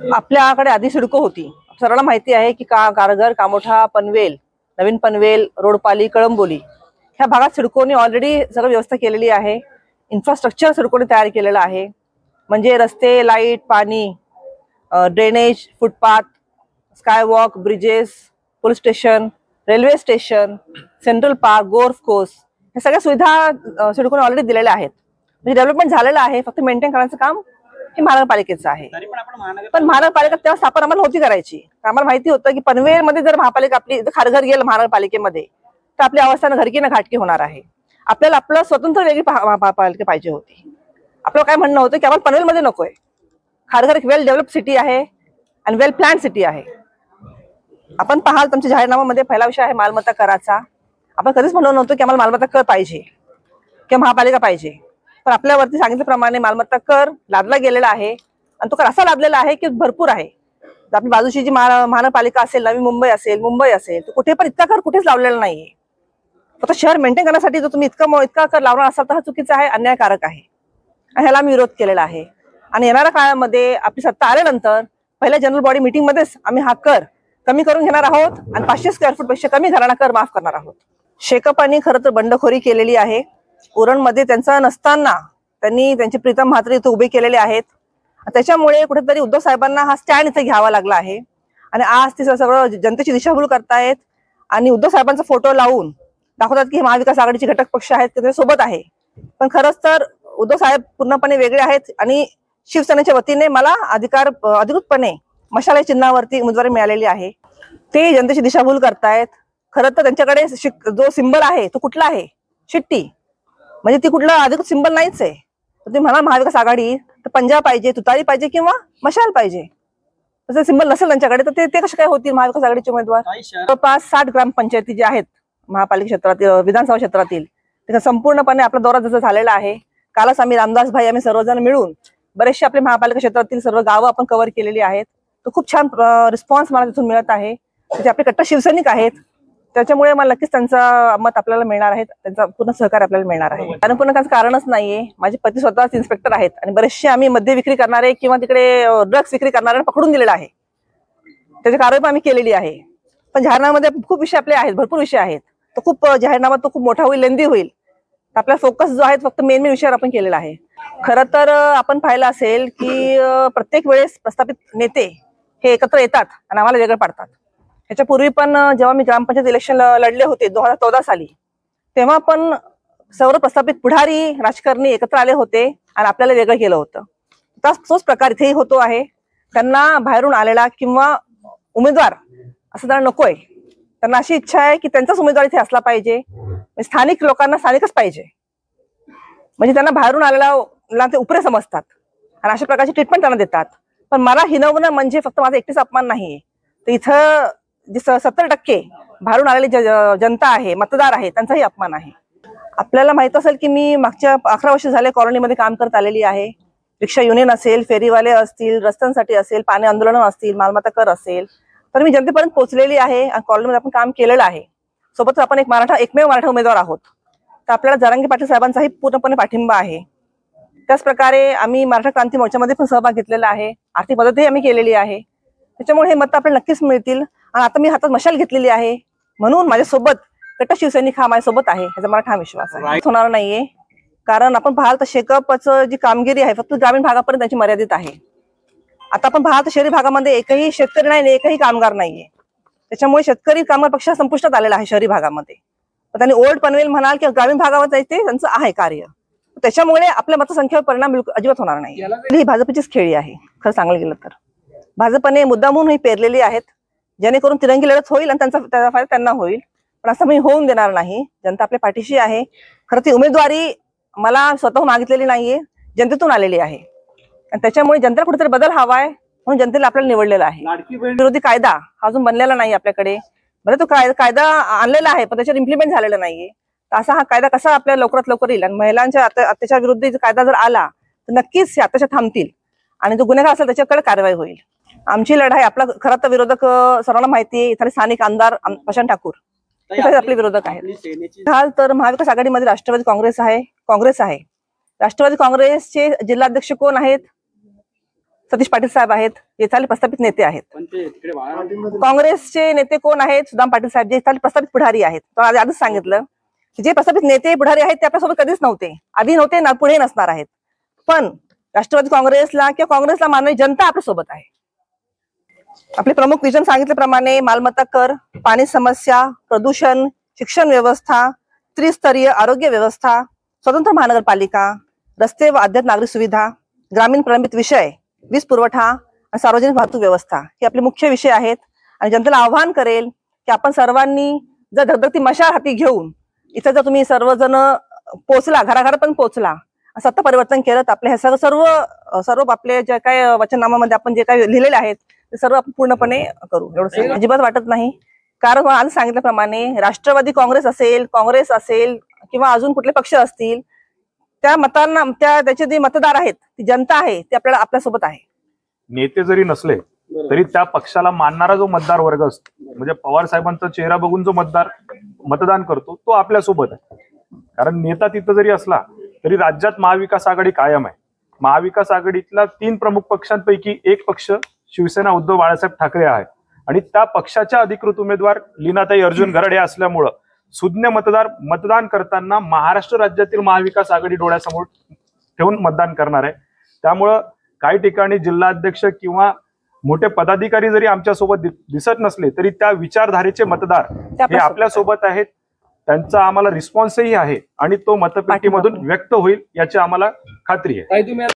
आपल्याकडे आधी सिडको होती. सर्वांना माहिती आहे की कारगर, कामोठा, पनवेल, नवीन पनवेल, रोडपाली, कळंबोली ह्या भागात सिडकोने ऑलरेडी सगळं व्यवस्था केलेली आहे. इन्फ्रास्ट्रक्चर सिडकोने तयार केलेलं आहे. म्हणजे रस्ते, लाईट, पाणी, drainage, footpath, skywalk, bridges, police station, railway station, central park, golf course ह्या सगळ्या सुविधा सिडकोने ऑलरेडी दिलेल्या आहेत. म्हणजे डेव्हलपमेंट झालेलं आहे. फक्त मेंटेन करण्याचं काम हे महानगरपालिकेचं आहे. पण महानगरपालिका तेव्हा स्थापना आम्हाला होती करायची. आम्हाला माहिती होतं की पनवेलमध्ये जर महापालिका आपली खारघर गेलं महानगरपालिकेमध्ये तर आपली अवस्था घरकी ना घाटकी होणार आहे. आपल्याला आपलं स्वतंत्र वेगळी महापालिका पाहिजे होती. आपलं काय म्हणणं होतं की आम्हाला पनवेलमध्ये नकोय. खारघर एक वेल डेव्हलप सिटी आहे आणि वेल प्लॅन सिटी आहे. आपण पाहाल तुमच्या जाहीरनाम्यामध्ये पहिला विषय आहे मालमत्ता कराचा. आपण कधीच म्हणलो नव्हतो की आम्हाला मालमत्ता कर पाहिजे किंवा महापालिका पाहिजे. पण आपल्यावरती सांगितल्याप्रमाणे मालमत्ता कर लादला गेलेला आहे आणि तो कर असा लादलेला आहे की भरपूर आहे. आपली बाजूची जी महानगरपालिका असेल, नवी मुंबई असेल, तर कुठे पण इतका कर कुठेच लावलेला नाहीये. फक्त शहर मेंटेन करण्यासाठी जर तुम्ही इतका कर लावणार असाल तर हा चुकीचा आहे, अन्यायकारक आहे आणि ह्याला आम्ही विरोध केलेला आहे. आणि येणाऱ्या काळामध्ये आपली सत्ता आल्यानंतर पहिल्या जनरल बॉडी मीटिंग मध्येच आम्ही हा कर कमी करून घेणार आहोत आणि 500 स्क्वेअर फूट पेक्षा कमी घरांना कर माफ करणार आहोत. शेकापांनी खरं तर बंडखोरी केलेली आहे. उरणमध्ये त्यांचा नसताना त्यांनी त्यांचे प्रीतम म्हात्रे इथे उभे केलेले आहेत. त्याच्यामुळे कुठेतरी उद्धव साहेबांना हा स्टँड इथे घ्यावा लागला आहे आणि आज ते सगळं जनतेची दिशाभूल करतायत आणि उद्धव साहेबांचा फोटो लावून दाखवतात की महाविकास आघाडीचे घटक पक्ष आहेत ते सोबत आहे. पण खरंच तर उद्धव साहेब पूर्णपणे वेगळे आहेत आणि शिवसेनेच्या वतीने मला अधिकृतपणे मशाल या चिन्हावरती उमेदवारी मिळालेली आहे. ते जनतेची दिशाभूल करतायत. खरं तर त्यांच्याकडे जो सिंबल आहे तो कुठला आहे? शिट्टी. म्हणजे ती कुठला अधिकृत सिंबल नाहीच आहे. तुम्ही म्हणा महाविकास आघाडी तर पंजा पाहिजे, तुतारी पाहिजे किंवा मशाल पाहिजे. तसं सिंबल नसेल त्यांच्याकडे तर ते कसे काय होतील महाविकास आघाडीचे उमेदवार? जवळपास 60 ग्रामपंचायती जे आहेत महापालिका क्षेत्रातील, विधानसभा क्षेत्रातील, त्याचा संपूर्णपणे आपला दौरा जसा झालेला आहे. कालच आम्ही रामदास भाई आम्ही सर्वजण मिळून बरेचसे आपले महापालिका क्षेत्रातील सर्व गावं आपण कव्हर केलेली आहेत. तर खूप छान रिस्पॉन्स मला तिथून मिळत आहे. ते आपले कट्टर शिवसैनिक आहेत. त्याच्यामुळे मला नक्कीच त्यांचा मत आपल्याला मिळणार आहे, त्यांचा पूर्ण सहकार्य आपल्याला मिळणार आहे. अनुपूर्णकाचं कारणच नाहीये. माझे पती स्वतःच इन्स्पेक्टर आहेत आणि बरेचसे आम्ही मद्य विक्री करणारे किंवा तिकडे ड्रग्स विक्री करणारे पकडून दिलेला आहे. त्याची कारवाई पण आम्ही केलेली आहे. पण जाहीरनाम्यामध्ये खूप विषय आपले आहेत, भरपूर विषय आहेत. तो खूप जाहीरनामा तो खूप मोठा होईल, लेंदी होईल. आपला फोकस जो आहे फक्त मेन विषयावर आपण केलेला आहे. खरं तर आपण पाहिलं असेल की प्रत्येक वेळेस प्रस्थापित नेते हे एकत्र येतात आणि आम्हाला वेगळं पाडतात. याच्यापूर्वी पण जेव्हा मी ग्रामपंचायत इलेक्शन लढले होते 2014 साली, तेव्हा पण सर्व प्रस्थापित पुढारी राजकारणी एकत्र आले होते आणि आपल्याला वेगळं केलं होतं. तोच प्रकार इथेही होतो आहे. त्यांना बाहेरून आलेला किंवा उमेदवार असं त्यांना नकोय. त्यांना अशी इच्छा आहे की त्यांचाच उमेदवार इथे असला पाहिजे, स्थानिक लोकांना स्थानिकच पाहिजे. म्हणजे त्यांना बाहेरून आलेला ते उपरे समजतात आणि अशा प्रकारची ट्रीटमेंट त्यांना देतात. पण मला हिनवणं म्हणजे फक्त माझा एकटीचा अपमान नाहीये. तर इथं जे 70% बाहेरून आलेली जनता आहे, मतदार आहे, त्यांचाही अपमान आहे. आपल्याला माहित असेल की मी मागच्या 11 वर्ष झाले कॉलनीमध्ये काम करत आलेली आहे. रिक्षा युनियन असेल, फेरीवाले असतील, रस्त्यांसाठी असेल, पाणी आंदोलन असतील, मालमत्ता कर असेल, तर मी जनतेपर्यंत पोहोचलेली आहे आणि कॉलनीमध्ये आपण काम केलेलं आहे. सोबतच आपण एकमेव मराठा उमेदवार आहोत. तर आपल्याला जरांगे पाटील साहेबांचाही पूर्णपणे पाठिंबा आहे. त्याच प्रकारे आम्ही मराठा क्रांती मोर्चामध्ये पण सहभाग घेतलेला आहे. आर्थिक मदतही आम्ही केलेली आहे. त्याच्यामुळे हे मत आपल्याला नक्कीच मिळतील. आणि आता मी हातात मशाल घेतलेली आहे म्हणून माझ्यासोबत कट्टर शिवसैनिक हा माझ्यासोबत आहे, ह्याचा मला ठाम विश्वास आहे. होणार नाहीये. कारण आपण पाहाल तर शेकापचं जी कामगिरी आहे फक्त ग्रामीण भागापर्यंत त्यांची मर्यादित आहे. आता आपण पाहाल तर शहरी भागामध्ये एकही शेतकरी नाही, एकही कामगार नाहीये. त्याच्यामुळे शेतकरी कामगार पक्ष संपुष्टात आलेला आहे शहरी भागामध्ये. त्यांनी ओल्ड पनवेल म्हणाल किंवा ग्रामीण भागावर जायचे त्यांचं आहे कार्य. त्याच्यामुळे आपल्या मतसंख्येवर परिणाम अजिबात होणार नाही. ही भाजपचीच खेळी आहे खरं सांगायला गेलं तर. भाजपने मुद्दामून ही पेरलेली आहेत जेणेकरून तिरंगी लढत होईल आणि त्याचा फायदा त्यांना होईल. पण असं मी होऊन देणार नाही. जनता आपल्या पाठीशी आहे. खरं ती उमेदवारी मला स्वतःहून मागितलेली नाहीये, जनतेतून आलेली आहे आणि त्याच्यामुळे जनतेला कुठेतरी बदल हवाय म्हणून जनतेला आपल्याला निवडलेला आहे. विरोधी कायदा हा अजून बनलेला नाही आपल्याकडे. बरं तो कायदा आणलेला आहे पण त्याच्यावर इम्प्लिमेंट झालेला नाहीये. तर असा हा कायदा कसा आपल्याला लवकरात लवकर येईल आणि महिलांच्या अत्याचार विरुद्ध कायदा जर आला तर नक्कीच हे अत्याचार थांबतील आणि जो गुन्हेगार असेल त्याच्याकडे कारवाई होईल. आमची लढाई आपला खरं तर विरोधक सर्वांना माहिती आहे. इथले स्थानिक आमदार प्रशांत ठाकूर हे आपले विरोधक आहेत. हाल तर महाविकास आघाडीमध्ये राष्ट्रवादी काँग्रेस आहे. राष्ट्रवादी काँग्रेसचे जिल्हाध्यक्ष कोण आहेत? सतीश पाटील साहेब आहेत, जे चालू प्रस्थापित नेते आहेत. काँग्रेसचे नेते कोण आहेत? सुदाम पाटील साहेब, जे चालू प्रस्थापित पुढारी आहेत. तो आधीच सांगितलं की जे प्रस्थापित नेते पुढारी आहेत ते आपल्यासोबत कधीच नव्हते, आधी नव्हते ना, पुढे नसणार आहेत. पण राष्ट्रवादी काँग्रेसला किंवा काँग्रेसला मानणारी जनता आपल्यासोबत आहे. आपले प्रमुख विजन सांगितल्याप्रमाणे मालमत्ता कर, पाणी समस्या, प्रदूषण, शिक्षण व्यवस्था, त्रिस्तरीय आरोग्य व्यवस्था, स्वतंत्र महानगरपालिका, रस्ते व अद्ययावत नागरिक सुविधा, ग्रामीण प्रलंबित विषय, वीज पुरवठा आणि सार्वजनिक वाहतूक व्यवस्था हे आपले मुख्य विषय आहेत. आणि जनतेला आव्हान करेल की आपण सर्वांनी जर धगधगती मशाल हाती घेऊन इथं जर तुम्ही सर्वजण पोहोचला, घराघरात पण पोहोचला, सत्ता परिवर्तन केलं, तर आपल्या हे सर्व आपले जे काय वचननामामध्ये आपण जे काही लिहिलेले आहेत ते सर्व आपण पूर्णपणे करू. एवढं अजिबात वाटत नाही. कारण आज सांगितल्याप्रमाणे राष्ट्रवादी काँग्रेस असेल, काँग्रेस असेल किंवा अजून कुठले पक्ष असतील, त्या मतांना त्याचे जे मतदार आहेत, ती जनता आहे, ती आपल्यासोबत आहे. नेते जरी नसले तरी त्या पक्षाला मानणारा जो मतदार वर्ग असतो, म्हणजे पवार साहेबांचा चेहरा बघून जो मतदान करतो, तो आपल्यासोबत आहे. कारण नेता तिथं जरी असला तरी राज्यात महाविकास आघाडी कायम आहे. महाविकास आघाडीतला 3 प्रमुख पक्षांपैकी एक पक्ष शिवसेना उद्धव बाळासाहेब ठाकरे आहे. आणि त्या पक्षाच्या अधिकृत उमेदवार लीनाताई अर्जुन गरड हे असल्यामुळं सुज्ञ मतदार मतदान करताना महाराष्ट्र राज्यातील महाविकास आघाडी डोळ्यासमोर ठेवून मतदान करणार आहे. त्यामुळं काही ठिकाणी जिल्हाध्यक्ष किंवा मोठे पदाधिकारी जरी आमच्यासोबत दिसत नसले तरी त्या विचारधारेचे मतदार हे आपल्यासोबत आहेत. त्यांचा आम्हाला रिस्पॉन्सही आहे आणि तो मतपेटीमधून व्यक्त होईल याची आम्हाला खात्री आहे.